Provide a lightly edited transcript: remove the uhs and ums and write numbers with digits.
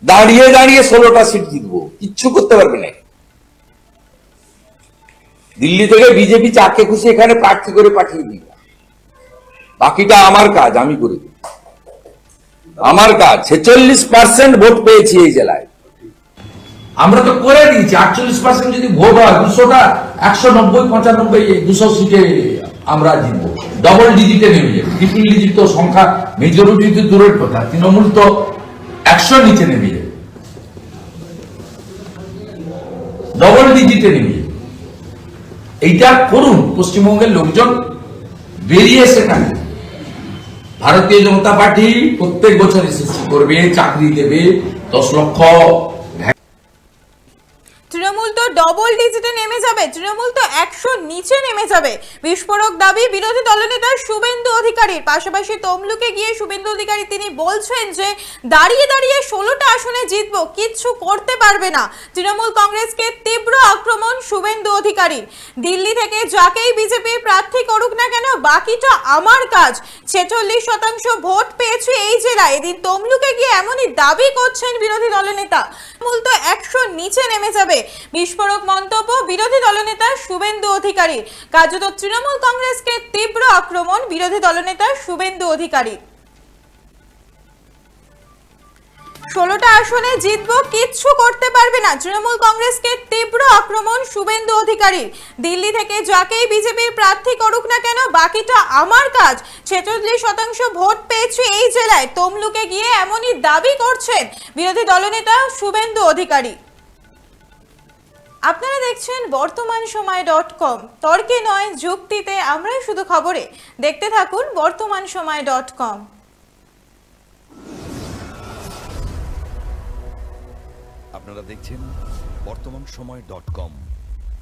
দাঁড়িয়ে দাঁড়িয়ে 16টা সিট জিতবো, কিচ্ছু করতে পারবে না। দিল্লি থেকে বিজেপি যাকে খুশি এখানে প্রার্থী করে পাঠিয়ে দিল, বাকিটা আমার কাজ, আমি করে দিই। আমার কাজ 46% ভোট পেয়েছি এই জেলায়। আমরা তো করে দিয়েছি। 48% যদি ভোট হয় 200টা 190 95 200 সিটে আমরা জিতবো, ডবল ডিজিটে নেমে যাবে। ট্রিপল ডিজিট তো সংখ্যা মেজরিটি তো দূরের কথা, তৃণমূল তো 100 নিচে নেমে যাবে, ডবল ডিজিটে নেমে যাবে। এইটা করুন, পশ্চিমবঙ্গের লোকজন বেরিয়ে সেখানে। ভারতীয় জনতা পার্টি প্রত্যেক বছর এসএসসি করবে, চাকরি দেবে, 10 লক্ষ। তৃণমূল তো ডবল ডিজিটে নেমে যাবে, তৃণমূল তো 100 নিচে নেমে যাবে, বিস্ফোরক দাবি বিরোধী দলনেতা শুভেন্দু অধিকারীর। পাশাপাশি তমলুকে গিয়ে শুভেন্দু অধিকারী তিনি বলছেন যে দাঁড়িয়ে দাঁড়িয়ে 16টা আসনে জিতবো, কিচ্ছু করতে পারবে না। তৃণমূল কংগ্রেসকে তীব্র আক্রমণ শুভেন্দু অধিকারীর। দিল্লি থেকে যাকেই বিজেপির প্রার্থী করুক না কেন, বাকিটা আমার কাজ। 46% ভোট পেয়েছে এই জেলায়। এদিন তমলুকে গিয়ে এমনই দাবি করছেন বিরোধী দলনেতা। তৃণমূল তো 100 নিচে নেমে যাবে, বিস্ফোরক মন্তব্য বিরোধী দলনেতা শুভেন্দু অধিকারী। কার্যত তৃণমূল কংগ্রেসকে তীব্র আক্রমণ বিরোধী দলনেতা শুভেন্দু অধিকারী। 16টা আসনে জিতবো, কিচ্ছু করতে পারবে না, তৃণমূল কংগ্রেসকে তীব্র আক্রমণ শুভেন্দু অধিকারী। দিল্লি থেকে যাকেই বিজেপির প্রার্থী করুক না কেন, বাকিটা আমার কাজ। 46% ভোট পেয়েছে এই জেলায়। তমলুকে গিয়ে এমনই দাবি করছেন বিরোধী দলনেতা শুভেন্দু অধিকারী। আপনারা দেখছেন বর্তমানসময়.com, তর্কে নয় যুক্তিতে আমরাই শুধু খবরে। দেখতে থাকুন বর্তমানসময়.com। আপনারা দেখছেন বর্তমানসময়.com।